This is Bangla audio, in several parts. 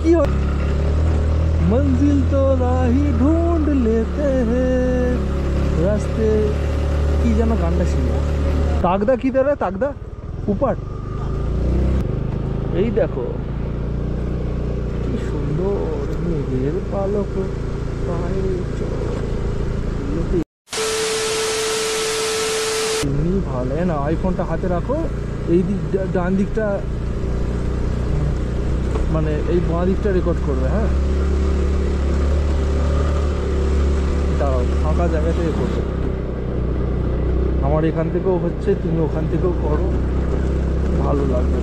কি मंजिल तो राही ढूंढ लेते हैं रास्ते কি যেন গানটা ছিল তাগদা কি ধরে তাগদা উপাট এই দেখো কি সুন্দর মেঘের পালক পায়ে এমনি ভালো না আইফোনটা হাতে রাখো এই দিক ডান দিকটা মানে এই বাঁ দিকটা রেকর্ড করবে হ্যাঁ দাঁড়াও ফাঁকা জায়গাতে করবে আমার এখান থেকেও হচ্ছে তুমি ওখান থেকেও করো ভালো লাগবে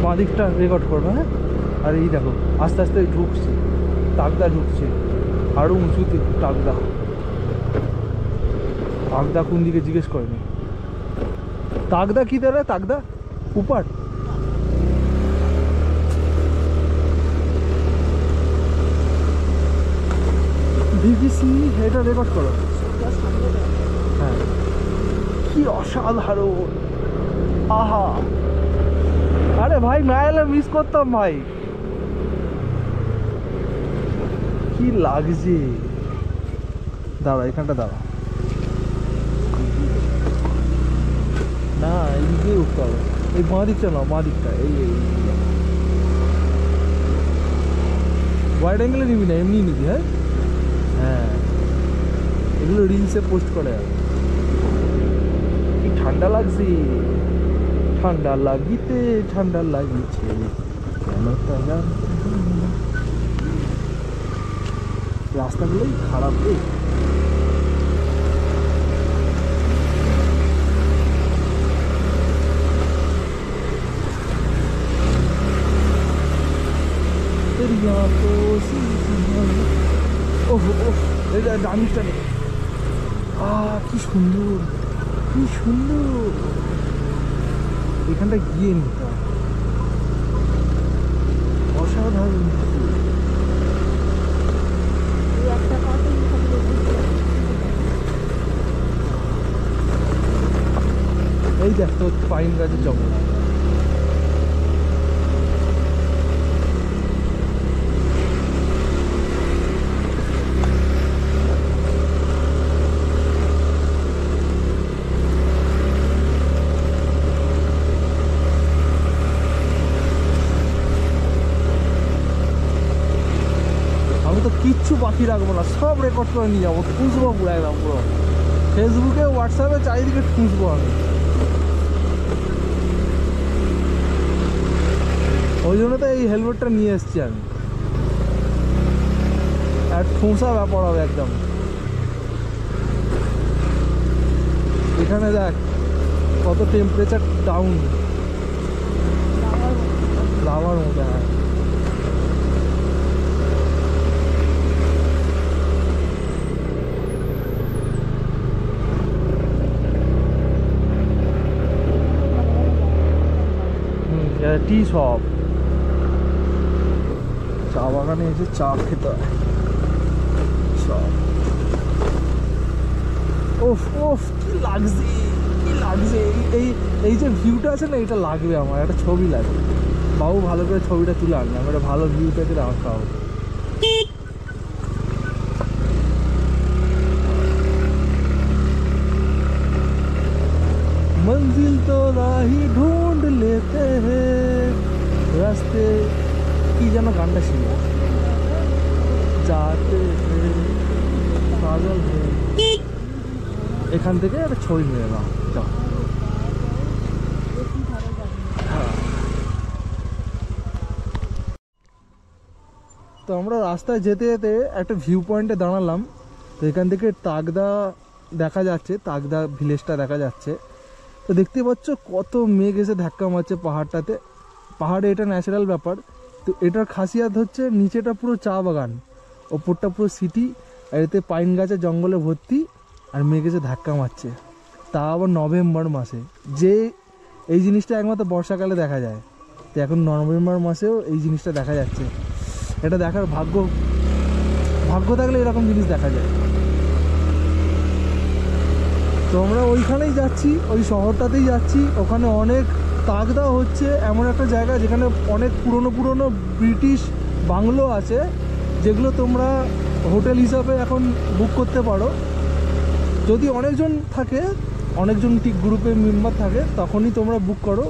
বাঁ দিকটা রেকর্ড করবে হ্যাঁ আর এই দেখো আস্তে আস্তে ঢুকছে তাগদা ঢুকছে আরও উঁচুতে তাগদা তাগদা কোন দিকে জিজ্ঞেস করেনি তাগদা কি ধরে তাগদা উপাট বিবিসি এটা রেকর্ড করো হ্যাঁ কি অসাধারণ আহা আরে ভাই না এলে মিস করতাম ভাই কি লাগছে দাঁড়া এখানটা দাঁড়া না এইদিকে উঠতে হবে এই বাঁ দিকটা না বাঁ দিকটা এই ওয়াইড অ্যাঙ্গেলে নিবি না এমনি নিবি হ্যাঁ হ্যাঁ এগুলো রিলসে পোস্ট করে কি ঠান্ডা লাগছে ঠান্ডা লাগিতে ঠান্ডা লাগিছে কেন তা রাস্তাগুলোই খারাপ রে ডামিসটা নেই কি সুন্দর কি সুন্দর এখানটা গিয়ে নিতাম অসাধারণ এই দেখ তো পাইন গাছের জঙ্গল কিচ্ছু বাকি রাখবো না সব রেকর্ড করে নিয়ে যাবো খুঁজবো পুরো একদম পুরো ফেসবুকে হোয়াটসঅ্যাপে চারিদিকে খুঁজবো আমি ওই জন্য তো এই হেলমেটটা নিয়ে এসছি আমি আর ঠোঁসা ব্যাপার হবে একদম এখানে দেখ কত টেম্পারেচার ডাউন লাভার মতো হ্যাঁ টি শপ চা বাগানে এসে চা খেতে হয় ওফ ওফ কি লাগছে কি লাগছে এই যে ভিউটা আছে না এটা লাগবে আমার একটা ছবি লাগবে বাবু ভালো করে ছবিটা তুলে আনবে আমার একটা ভালো ভিউটা করে রাখা হবে मंजिल तो राही ढूंढ लेते हैं रास्ते কি যেন গানটা ছিল যাতে পাগল হয়ে এখান থেকে একটা ছবি নিয়ে নাও তো আমরা রাস্তায় যেতে যেতে একটা ভিউ পয়েন্টে দাঁড়ালাম তো এখান থেকে তাগদা দেখা যাচ্ছে তাগদা ভিলেজটা দেখা যাচ্ছে তো দেখতে পাচ্ছ কত মেঘ এসে ধাক্কা মারছে পাহাড়টাতে পাহাড়ে এটা ন্যাচারাল ব্যাপার তো এটার খাসিয়াত হচ্ছে নিচেটা পুরো চা বাগান ওপরটা পুরো সিটি আর এতে পাইন গাছে জঙ্গলে ভর্তি আর মেঘ এসে ধাক্কা মারছে তা আবার নভেম্বর মাসে যে এই জিনিসটা একমাত্র বর্ষাকালে দেখা যায় তো এখন নভেম্বর মাসেও এই জিনিসটা দেখা যাচ্ছে এটা দেখার ভাগ্য থাকলে এরকম জিনিস দেখা যায় তো আমরা ওইখানেই যাচ্ছি, ওই শহরটাতেই যাচ্ছি। ওখানে অনেক তাগদা হচ্ছে এমন একটা জায়গা যেখানে অনেক পুরনো ব্রিটিশ বাংলো আছে, যেগুলো তোমরা হোটেল হিসাবে এখন বুক করতে পারো। যদি অনেকজন থাকে, অনেকজন ঠিক গ্রুপে মেম্বার থাকে, তখনই তোমরা বুক করো।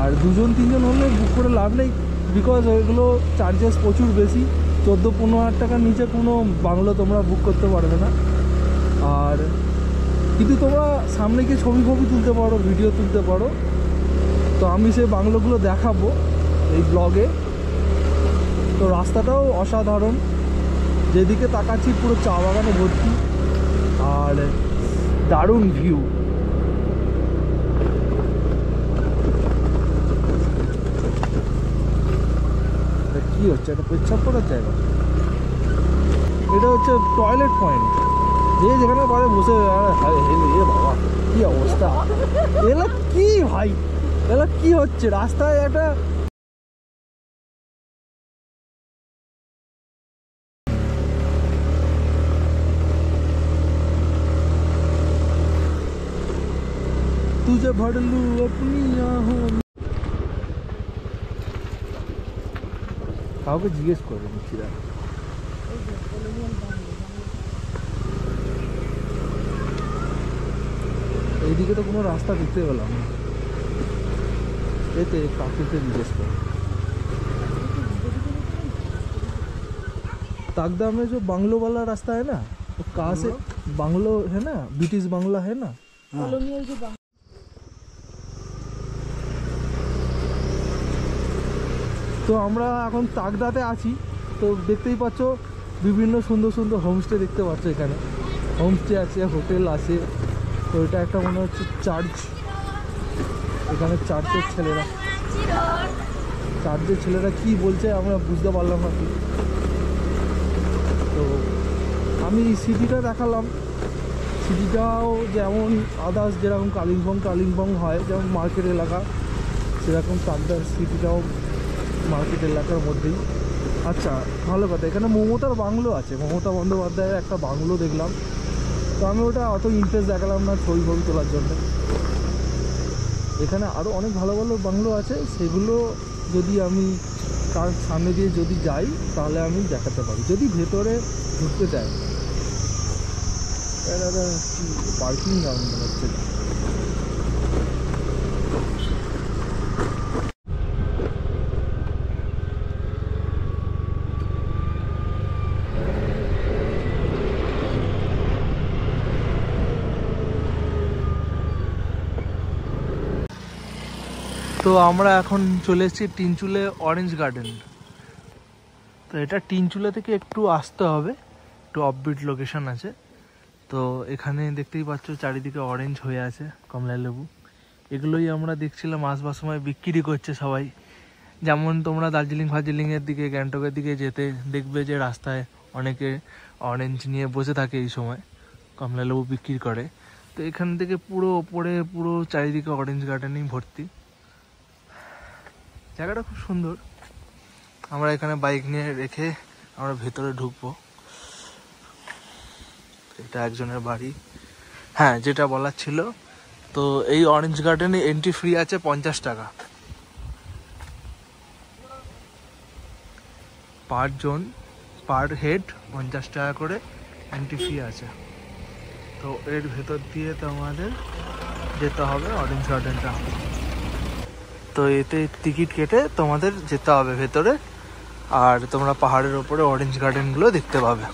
আর 2-3জন হলে বুক করে লাভ নেই, বিকজ ওইগুলো চার্জেস প্রচুর বেশি। 14-15 হাজার টাকার নিচে কোনো বাংলো তোমরা বুক করতে পারবে না। আর কিন্তু তোমরা সামনে গিয়ে ছবি তুলতে পারো, ভিডিও তুলতে পারো। তো আমি সেই বাংলোগুলো দেখাবো এই ব্লগে। তো রাস্তাটাও অসাধারণ, যেদিকে তাকাচ্ছি পুরো চা বাগানে ভর্তি, আর দারুণ ভিউ। কি হচ্ছে, একটা পেচ্ছাপ করার জায়গা। এটা হচ্ছে টয়লেট পয়েন্ট, যে যেখানে পারে বসে। বাবা কি অবস্থা, এগুলো কি ভাই, এগুলো কি হচ্ছে রাস্তায় একটা। तुझे भर लूं अपनी आहों। কাউকে জিজ্ঞেস করে নিচ্ছি। এইদিকে তো কোনো রাস্তা দেখতে পেলাম না, এতে কাকুকে জিজ্ঞেস করে। तागदा में जो बांग्लो वाला रास्ता है ना, तो कहाँ से बांग्लो है ना, ब्रिटिश बांग्ला है ना। তো আমরা এখন তাগদাতে আছি। তো দেখতেই পাচ্ছ বিভিন্ন সুন্দর হোমস্টে দেখতে পাচ্ছ। এখানে হোমস্টে আছে, হোটেল আছে। তো এটা একটা মনে হচ্ছে চার্চ। এখানে চার্চের ছেলেরা কি বলছে আমরা বুঝতে পারলাম না কি। তো আমি সিটিটা দেখালাম। সিটিটাও যেমন আদার্স যেরকম কালিম্পং হয়, যেমন মার্কেট এলাকা, সেরকম তাগদার সিটিটাও মার্কেট এলাকার মধ্যেই। আচ্ছা, ভালো কথা, এখানে মমতার বাংলো আছে। মমতা বন্দ্যোপাধ্যায়ের একটা বাংলো দেখলাম। তো আমি ওটা অত ইন্টারেস্ট দেখালাম না ছবি তোলার জন্য। এখানে আরও অনেক ভালো বাংলো আছে, সেগুলো যদি আমি তার সামনে দিয়ে যদি যাই তাহলে আমি দেখাতে পারি, যদি ভেতরে ঢুকতে চাই। পার্কিং গ্রাউন্ড মনে হচ্ছে। তো আমরা এখন চলে এসেছি টিনচুলে অরেঞ্জ গার্ডেন। তো এটা টিনচুলা থেকে একটু আসতে হবে, একটু অফবিট লোকেশন আছে। তো এখানে দেখতেই পাচ্ছ চারিদিকে অরেঞ্জ হয়ে আছে, কমলা লেবু। এগুলোই আমরা দেখছিলাম আসবার সময় বিক্রি করছে সবাই। যেমন তোমরা দার্জিলিংয়ের দিকে, গ্যাংটকের দিকে যেতে দেখবে যে রাস্তায় অনেকে অরেঞ্জ নিয়ে বসে থাকে, এই সময় কমলা লেবু বিক্রি করে। তো এখান থেকে পুরো ওপরে পুরো চারিদিকে অরেঞ্জ গার্ডেনেই ভর্তি। জায়গাটা খুব সুন্দর। আমরা এখানে বাইক নিয়ে রেখে আমরা ভেতরে ঢুকবো। এটা একজনের বাড়ি। হ্যাঁ, যেটা বলার ছিল, তো এই অরেঞ্জ গার্ডেনে এন্ট্রি ফ্রি আছে 50 টাকা পার জন, পার হেড 50 টাকা করে এন্ট্রি ফি আছে। তো এর ভেতর দিয়ে তোমাদের যেতে হবে অরেঞ্জ গার্ডেনটা। তো এতে টিকিট কেটে তোমাদের যেতে হবে ভেতরে, আর তোমরা পাহাড়ের ওপরে অরেঞ্জ গার্ডেনগুলো দেখতে পাবে।